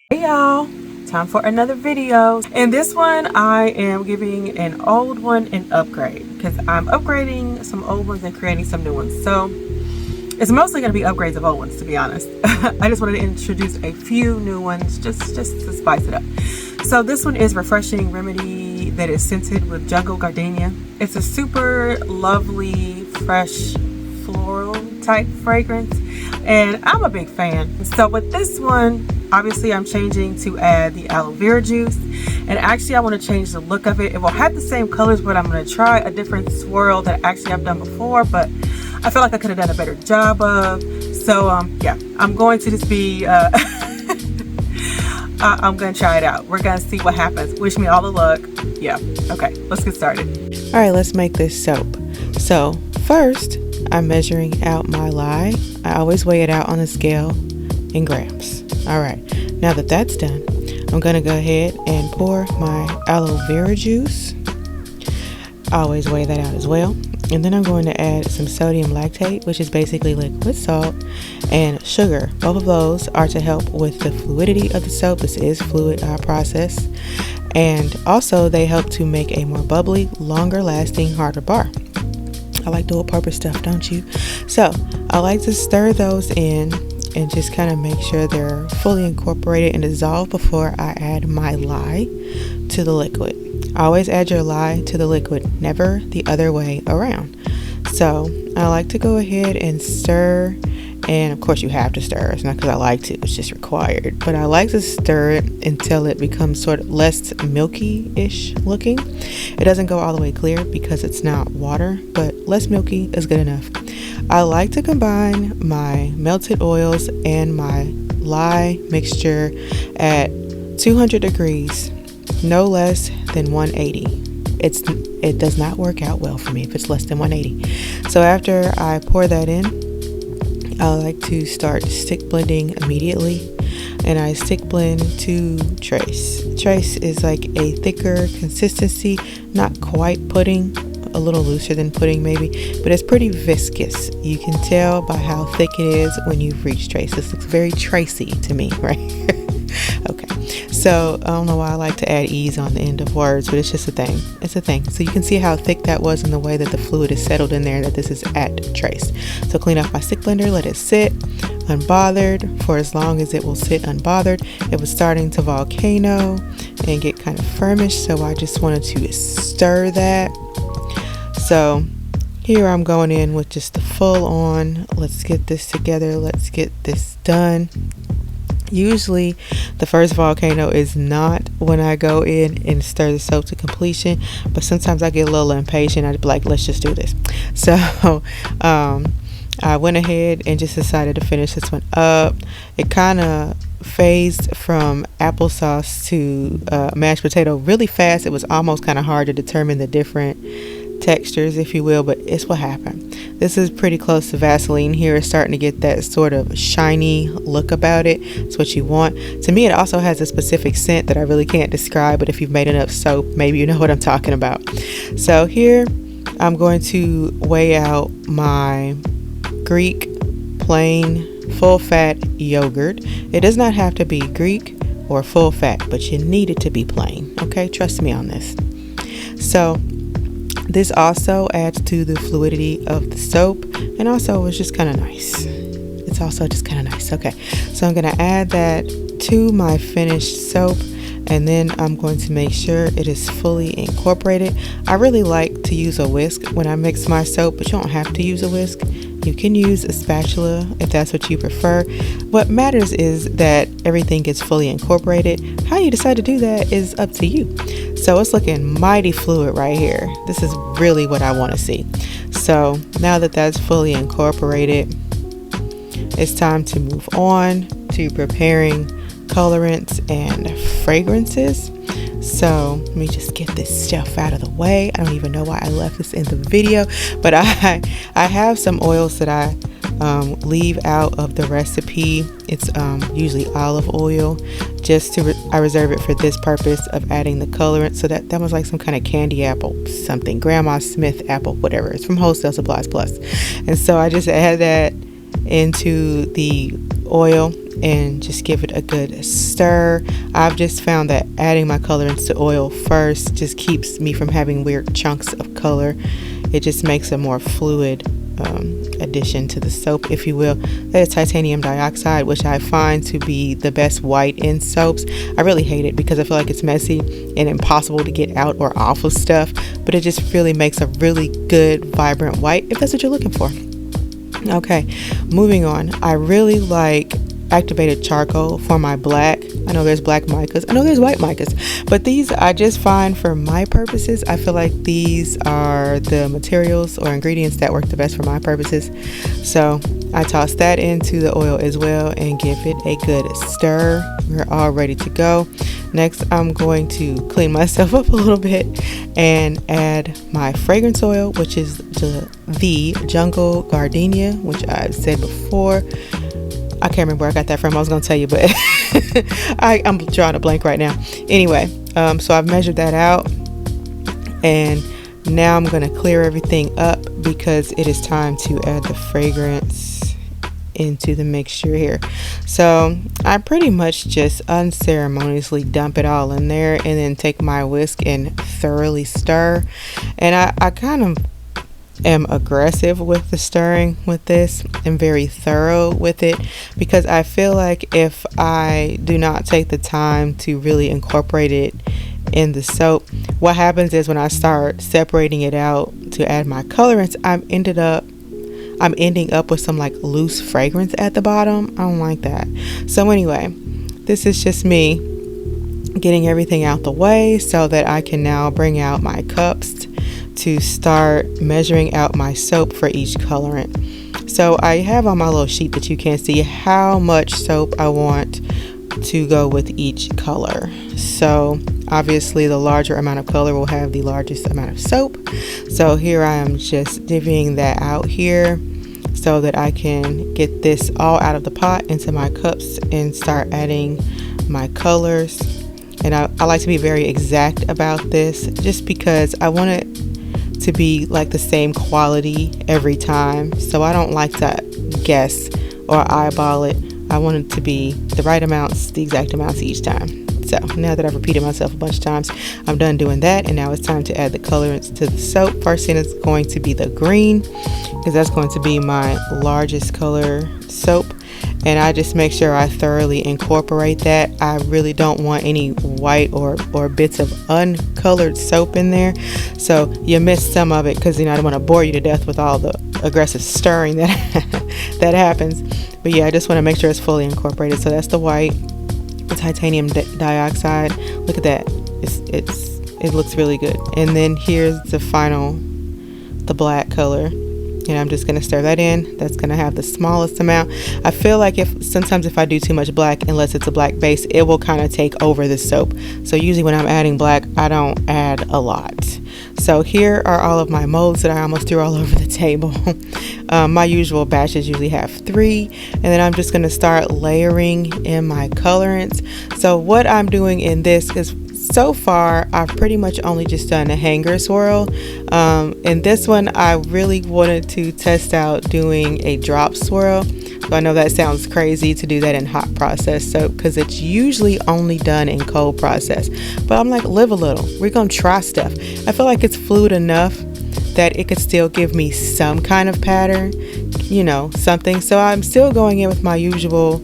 Hey y'all, time for another video. In this one I am giving an old one an upgrade because I'm upgrading some old ones and creating some new ones. So it's mostly going to be upgrades of old ones, to be honest. I just wanted to introduce a few new ones just to spice it up. So this one is Refreshing Remedy that is scented with Jungle Gardenia. It's a super lovely fresh floral type fragrance and I'm a big fan. So with this one, obviously I'm changing to add the aloe vera juice, and actually I want to change the look of it. It will have the same colors, but I'm going to try a different swirl that actually I've done before, but I feel like I could have done a better job of. So yeah, I'm going to just be I'm going to try it out. We're going to see what happens. Wish me all the luck. Yeah, okay, let's get started. All right, let's make this soap. So first I'm measuring out my lye. I always weigh it out on a scale in grams. All right, now that that's done, I'm gonna go ahead and pour my aloe vera juice. I always weigh that out as well. And then I'm going to add some sodium lactate, which is basically liquid salt, and sugar. Both of those are to help with the fluidity of the soap. This is fluid process. And also they help to make a more bubbly, longer lasting, harder bar. I like dual purpose stuff, don't you? So I like to stir those in and just kind of make sure they're fully incorporated and dissolved before I add my lye to the liquid. Always add your lye to the liquid, never the other way around. So I like to go ahead and stir, and of course you have to stir. It's not because I like to, it's just required. But I like to stir it until it becomes sort of less milky-ish looking. It doesn't go all the way clear because it's not water, but less milky is good enough. I like to combine my melted oils and my lye mixture at 200 degrees, no less than 180. It does not work out well for me if it's less than 180. So after I pour that in, I like to start stick blending immediately, and I stick blend to trace. Trace is like a thicker consistency, not quite pudding, a little looser than pudding maybe, but it's pretty viscous. You can tell by how thick it is when you've reached trace. This looks very tracey to me, right? Okay, so I don't know why I like to add ease on the end of words, but it's just a thing. It's a thing. So you can see how thick that was in the way that the fluid is settled in there, that this is at trace. So clean off my stick blender, let it sit unbothered for as long as it will sit unbothered. It was starting to volcano and get kind of firmish, so I just wanted to stir that. So here I'm going in with just the full on, let's get this together, let's get this done. Usually the first volcano is not when I go in and stir the soap to completion, but sometimes I get a little impatient. I'd be like, let's just do this. So I went ahead and just decided to finish this one up. It kind of phased from applesauce to mashed potato really fast. It was almost kind of hard to determine the different textures, if you will, but it's what happened. This is pretty close to Vaseline here. It's starting to get that sort of shiny look about it. It's what you want. To me, it also has a specific scent that I really can't describe, but if you've made enough soap, maybe you know what I'm talking about. So here I'm going to weigh out my Greek plain full fat yogurt. It does not have to be Greek or full fat, but you need it to be plain. Okay, trust me on this. So this also adds to the fluidity of the soap, and also it's just kind of nice. It's also just kind of nice. Okay, so I'm going to add that to my finished soap, and then I'm going to make sure it is fully incorporated. I really like to use a whisk when I mix my soap, but you don't have to use a whisk. You can use a spatula if that's what you prefer. What matters is that everything gets fully incorporated. How you decide to do that is up to you. So it's looking mighty fluid right here. This is really what I want to see. So now that that's fully incorporated, it's time to move on to preparing colorants and fragrances. So let me just get this stuff out of the way. I don't even know why I left this in the video, but I have some oils that I leave out of the recipe. It's usually olive oil. I reserve it for this purpose of adding the colorant. So that was like some kind of candy apple something, Grandma Smith apple, whatever. It's from Wholesale Supplies Plus. And so I just add that into the oil and just give it a good stir. I've just found that adding my colorants to oil first just keeps me from having weird chunks of color. It just makes a more fluid addition to the soap, if you will. That is titanium dioxide, which I find to be the best white in soaps. I really hate it because I feel like it's messy and impossible to get out or off of stuff, but it just really makes a really good vibrant white if that's what you're looking for. Okay, moving on. I really like activated charcoal for my black. I know there's black micas, I know there's white micas, but these I just find for my purposes, I feel like these are the materials or ingredients that work the best for my purposes. So I toss that into the oil as well and give it a good stir. We're all ready to go. Next, I'm going to clean myself up a little bit and add my fragrance oil, which is the Jungle Gardenia, which I've said before. I can't remember where I got that from. I was going to tell you, but I'm drawing a blank right now. Anyway, so I've measured that out, and now I'm going to clear everything up because it is time to add the fragrance into the mixture here. So I pretty much just unceremoniously dump it all in there and then take my whisk and thoroughly stir. And I kind of am aggressive with the stirring with this and very thorough with it, because I feel like if I do not take the time to really incorporate it in the soap, what happens is when I start separating it out to add my colorants, I'm ending up with some like loose fragrance at the bottom. I don't like that. So anyway, this is just me getting everything out the way so that I can now bring out my cups to start measuring out my soap for each colorant. So I have on my little sheet that you can see how much soap I want to go with each color. So obviously the larger amount of color will have the largest amount of soap. So here I am just divvying that out here so that I can get this all out of the pot into my cups and start adding my colors. And I like to be very exact about this just because I want it to be like the same quality every time. So I don't like to guess or eyeball it. I want it to be the right amounts, the exact amounts each time. So now that I've repeated myself a bunch of times, I'm done doing that, and now it's time to add the colorants to the soap. First thing is going to be the green, because that's going to be my largest color soap. And I just make sure I thoroughly incorporate that. I really don't want any white or bits of uncolored soap in there. So you miss some of it because I don't want to bore you to death with all the aggressive stirring that that happens. But yeah, I just want to make sure it's fully incorporated. So that's the white, the titanium dioxide. Look at that. It looks really good. And then here's the final, the black color. And I'm just going to stir that in. That's going to have the smallest amount. I feel like sometimes if I do too much black, unless it's a black base, it will kind of take over the soap. So usually when I'm adding black, I don't add a lot. So here are all of my molds that I almost threw all over the table. My usual batches usually have 3. And then I'm just going to start layering in my colorants. So what I'm doing in this is, so far I've pretty much only just done a hanger swirl. In this one I really wanted to test out doing a drop swirl. So I know that sounds crazy to do that in hot process soap because it's usually only done in cold process, but I'm like, live a little, we're gonna try stuff. I feel like it's fluid enough that it could still give me some kind of pattern, something. So I'm still going in with my usual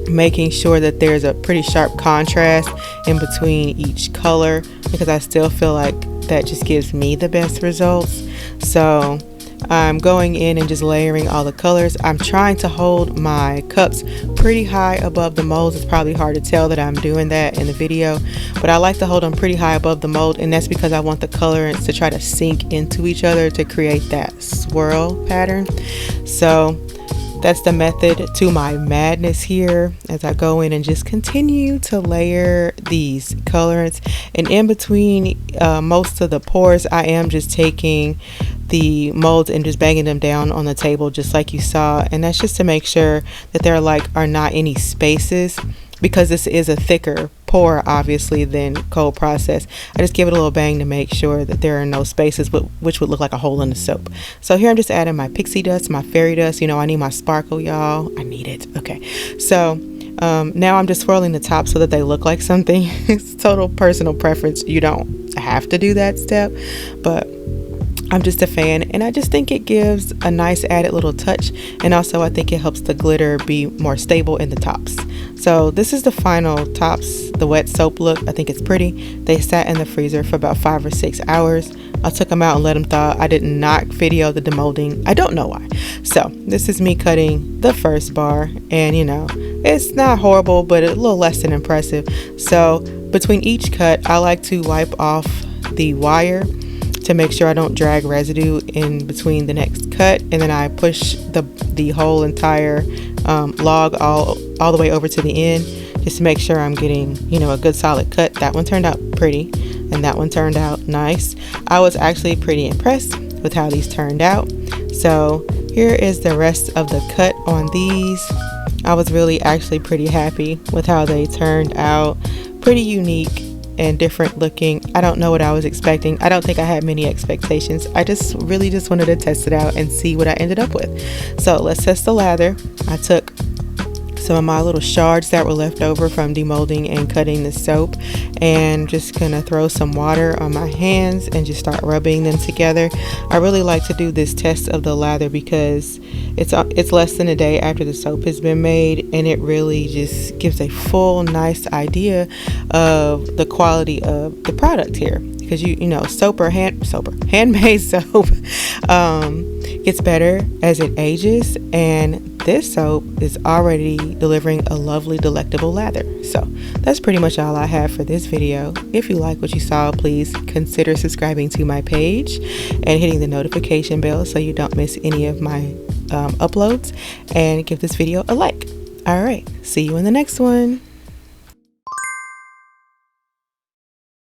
making sure that there's a pretty sharp contrast in between each color, because I still feel like that just gives me the best results. So I'm going in and just layering all the colors. I'm trying to hold my cups pretty high above the molds. It's probably hard to tell that I'm doing that in the video, but I like to hold them pretty high above the mold, and that's because I want the colorants to try to sink into each other to create that swirl pattern. So that's the method to my madness here as I go in and just continue to layer these colorants. And in between most of the pours, I am just taking the molds and just banging them down on the table just like you saw. And that's just to make sure that there are not any spaces, because this is a thicker pour, obviously, than cold process. I just give it a little bang to make sure that there are no spaces which would look like a hole in the soap. So here I'm just adding my pixie dust, my fairy dust. You know, I need my sparkle, y'all. I need it. Okay. So now I'm just swirling the top so that they look like something. It's total personal preference. You don't have to do that step, but I'm just a fan, and I just think it gives a nice added little touch, and also I think it helps the glitter be more stable in the tops. So this is the final tops, the wet soap look. I think it's pretty. They sat in the freezer for about 5 or 6 hours. I took them out and let them thaw. I did not video the demolding. I don't know why. So this is me cutting the first bar, and you know, it's not horrible, but a little less than impressive. So between each cut, I like to wipe off the wire to make sure I don't drag residue in between the next cut, and then I push the whole entire log all the way over to the end, just to make sure I'm getting, you know, a good solid cut. That one turned out pretty, and that one turned out nice. I was actually pretty impressed with how these turned out. So here is the rest of the cut on these. I was really actually pretty happy with how they turned out. Pretty unique and different looking. I don't know what I was expecting. I don't think I had many expectations. I just really wanted to test it out and see what I ended up with. So let's test the lather. I took some of my little shards that were left over from demolding and cutting the soap, and just gonna throw some water on my hands and just start rubbing them together. I really like to do this test of the lather because it's less than a day after the soap has been made, and it really just gives a full nice idea of the quality of the product here, because you know, handmade soap gets better as it ages, and this soap is already delivering a lovely, delectable lather. So that's pretty much all I have for this video. If you like what you saw, please consider subscribing to my page and hitting the notification bell so you don't miss any of my uploads, and give this video a like. All right, see you in the next one.